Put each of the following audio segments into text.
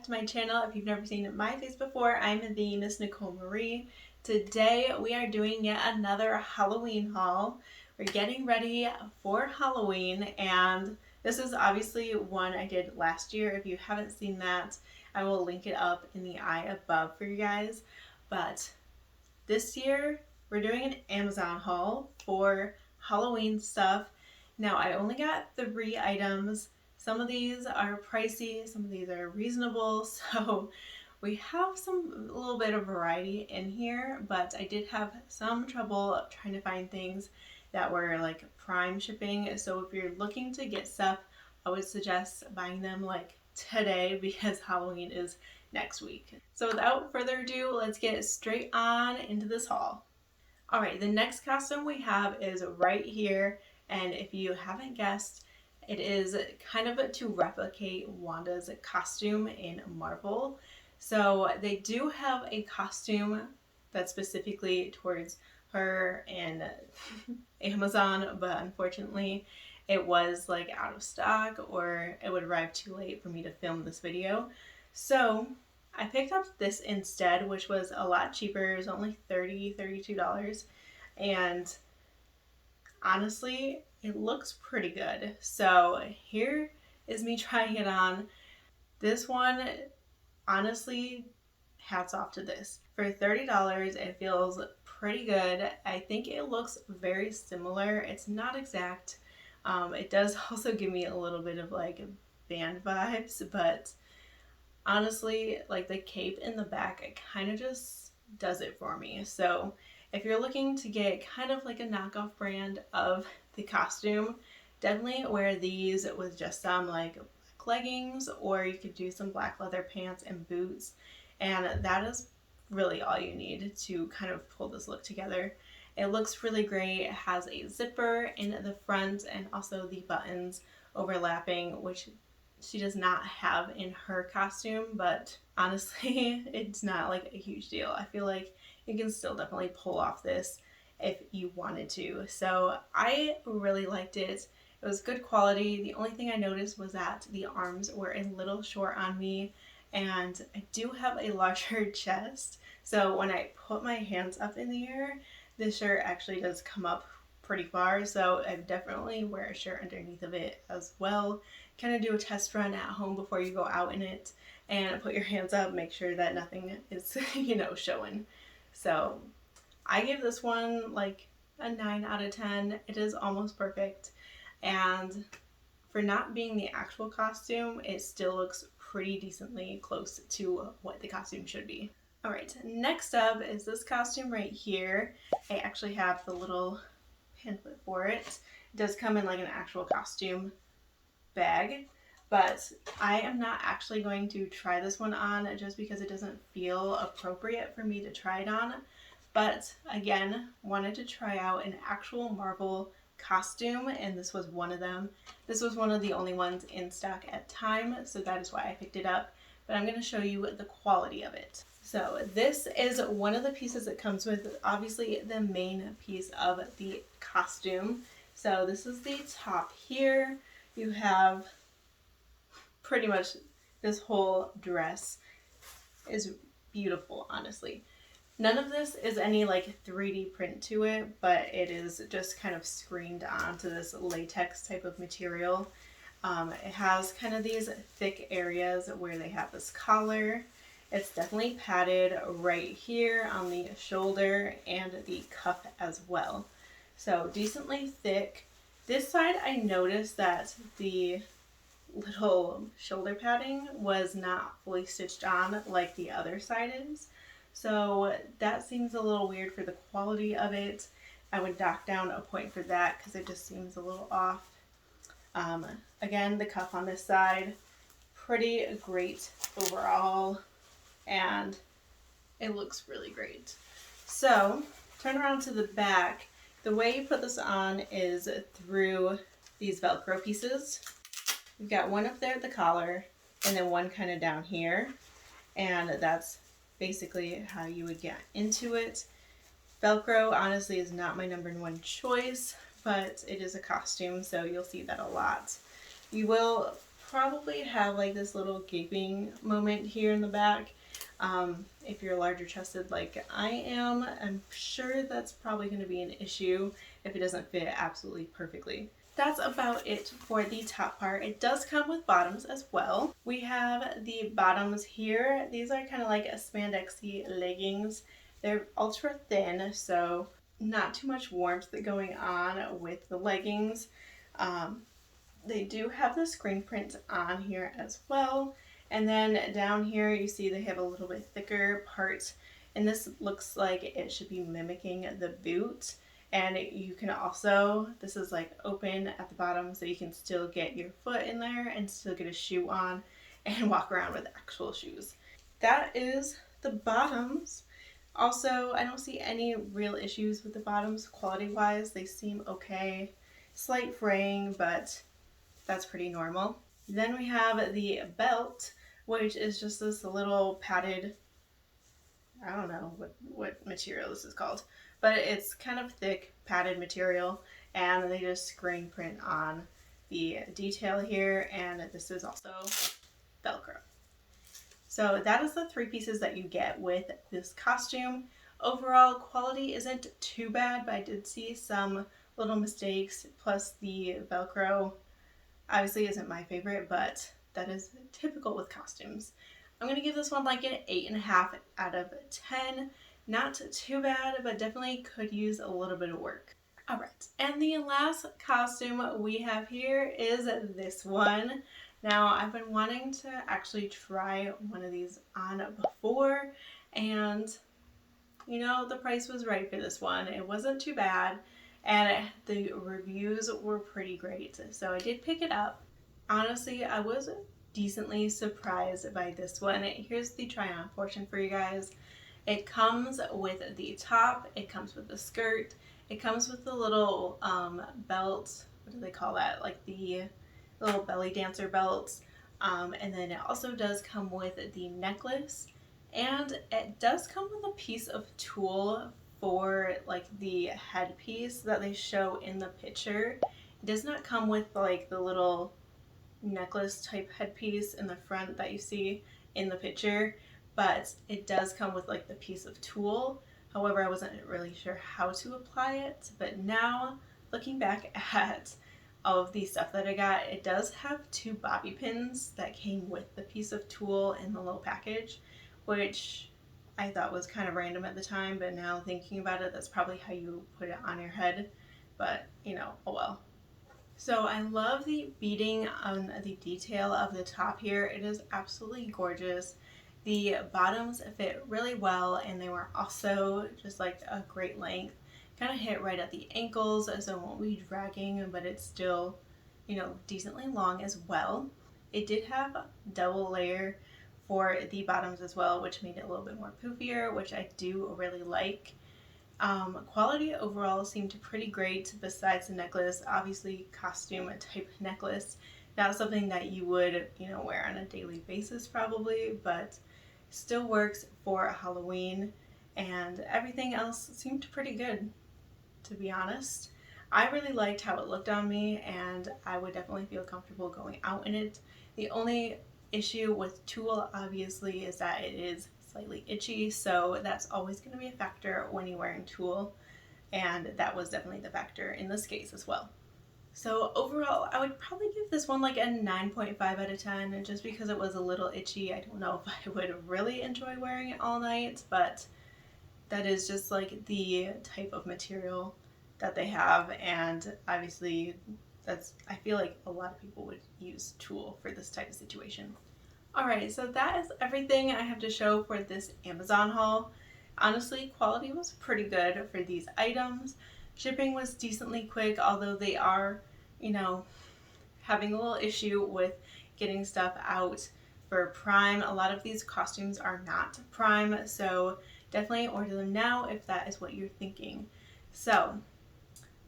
to my channel. If you've never seen my face before, I'm the Miss Nicole Marie. Today we are doing yet another Halloween haul. We're getting ready for Halloween, and this is obviously one I did last year. If you haven't seen that, I will link it up in the eye above for you guys. But this year we're doing an Amazon haul for Halloween stuff. Now I only got 3 items. Some of these are pricey, some of these are reasonable, so we have a little bit of variety in here, but I did have some trouble trying to find things that were like prime shipping. So if you're looking to get stuff, I would suggest buying them like today because Halloween is next week. So without further ado, let's get straight on into this haul. Alright, the next costume we have is right here, and if you haven't guessed, it is kind of to replicate Wanda's costume in Marvel. So they do have a costume that's specifically towards her and Amazon, but unfortunately it was like out of stock or it would arrive too late for me to film this video. So I picked up this instead, which was a lot cheaper. It was only $32, and honestly, it looks pretty good. So here is me trying it on. This one, honestly, hats off to this. For $30, it feels pretty good. I think it looks very similar. It's not exact. It does also give me a little bit of like band vibes, but honestly, like the cape in the back, it kind of just does it for me. So if you're looking to get kind of like a knockoff brand of the costume, definitely wear these with just some like black leggings, or you could do some black leather pants and boots, and that is really all you need to kind of pull this look together. It looks really great. It has a zipper in the front and also the buttons overlapping, which she does not have in her costume, but honestly, it's not like a huge deal. I feel like you can still definitely pull off this if you wanted to. So I really liked it. It was good quality. The only thing I noticed was that the arms were a little short on me, and I do have a larger chest. So when I put my hands up in the air, the shirt actually does come up pretty far. So I definitely wear a shirt underneath of it as well. Kind of do a test run at home before you go out in it and put your hands up, make sure that nothing is, showing. So I give this one like a 9 out of 10. It is almost perfect. And for not being the actual costume, it still looks pretty decently close to what the costume should be. Alright, next up is this costume right here. I actually have the little pamphlet for it. It does come in like an actual costume bag, but I am not actually going to try this one on just because it doesn't feel appropriate for me to try it on. But again, wanted to try out an actual Marvel costume, and this was one of them. This was one of the only ones in stock at time, so that is why I picked it up. But I'm going to show you the quality of it. So this is one of the pieces that comes with, obviously, the main piece of the costume. So this is the top here. You have pretty much this whole dress is beautiful, honestly. None of this is any like 3D print to it, but it is just kind of screened onto this latex type of material. It has kind of these thick areas where they have this collar. It's definitely padded right here on the shoulder and the cuff as well. So decently thick. This side I noticed that the little shoulder padding was not fully stitched on like the other side is. So that seems a little weird for the quality of it. I would knock down a point for that because it just seems a little off. Again, the cuff on this side, pretty great overall, and it looks really great. So turn around to the back. The way you put this on is through these Velcro pieces. You've got one up there at the collar and then one kind of down here, and that's basically how you would get into it. Velcro honestly is not my number one choice, but it is a costume, so you'll see that a lot. You will probably have like this little gaping moment here in the back. If you're larger chested like I am, I'm sure that's probably going to be an issue if it doesn't fit absolutely perfectly. That's about it for the top part. It does come with bottoms as well. We have the bottoms here. These are kind of like a spandexy leggings. They're ultra thin, so not too much warmth going on with the leggings. They do have the screen print on here as well. And then down here you see they have a little bit thicker part. And this looks like it should be mimicking the boot. And you can also, this is like open at the bottom so you can still get your foot in there and still get a shoe on and walk around with actual shoes. That is the bottoms. Also, I don't see any real issues with the bottoms quality wise. They seem okay. Slight fraying, but that's pretty normal. Then we have the belt, which is just this little padded, I don't know what material this is called, but it's kind of thick padded material, and they just screen print on the detail here, and this is also Velcro. So that is the 3 pieces that you get with this costume. Overall quality isn't too bad, but I did see some little mistakes, plus the Velcro obviously isn't my favorite, but that is typical with costumes. I'm going to give this one like an 8.5 out of 10. Not too bad, but definitely could use a little bit of work. Alright, and the last costume we have here is this one. Now, I've been wanting to actually try one of these on before, and you know, the price was right for this one. It wasn't too bad, and the reviews were pretty great, so I did pick it up. Honestly, I was decently surprised by this one. Here's the try-on portion for you guys. It comes with the top, it comes with the skirt, it comes with the little belt, what do they call that? Like the little belly dancer belts. And then it also does come with the necklace, and it does come with a piece of tulle for like the headpiece that they show in the picture. It does not come with like the little necklace type headpiece in the front that you see in the picture, but it does come with like the piece of tulle. However, I wasn't really sure how to apply it, but now looking back at all of the stuff that I got, it does have 2 bobby pins that came with the piece of tulle in the little package, which I thought was kind of random at the time, but now thinking about it, that's probably how you put it on your head, but you know, oh well. So I love the beading on the detail of the top here. It is absolutely gorgeous. The bottoms fit really well, and they were also just like a great length. Kind of hit right at the ankles, so it won't be dragging, but it's still, you know, decently long as well. It did have double layer for the bottoms as well, which made it a little bit more poofier, which I do really like. Quality overall seemed pretty great besides the necklace. Obviously costume type necklace, not something that you would, you know, wear on a daily basis probably, but still works for Halloween, and everything else seemed pretty good, to be honest. I really liked how it looked on me, and I would definitely feel comfortable going out in it. The only issue with tulle obviously is that it is slightly itchy, so that's always going to be a factor when you're wearing tulle, and that was definitely the factor in this case as well. So overall, I would probably give this one like a 9.5 out of 10, just because it was a little itchy. I don't know if I would really enjoy wearing it all night, but that is just like the type of material that they have, and obviously that's, I feel like a lot of people would use tulle for this type of situation. Alright, so that is everything I have to show for this Amazon haul. Honestly, quality was pretty good for these items. Shipping was decently quick, although they are, you know, having a little issue with getting stuff out for Prime. A lot of these costumes are not Prime, so definitely order them now if that is what you're thinking. So,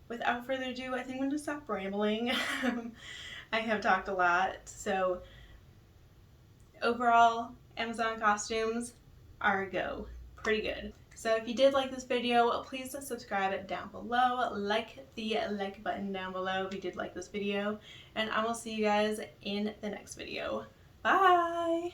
without further ado, I think I'm going to stop rambling. I have talked a lot, so overall, Amazon costumes are a go. Pretty good. So if you did like this video, please subscribe down below. Like the like button down below if you did like this video. And I will see you guys in the next video. Bye!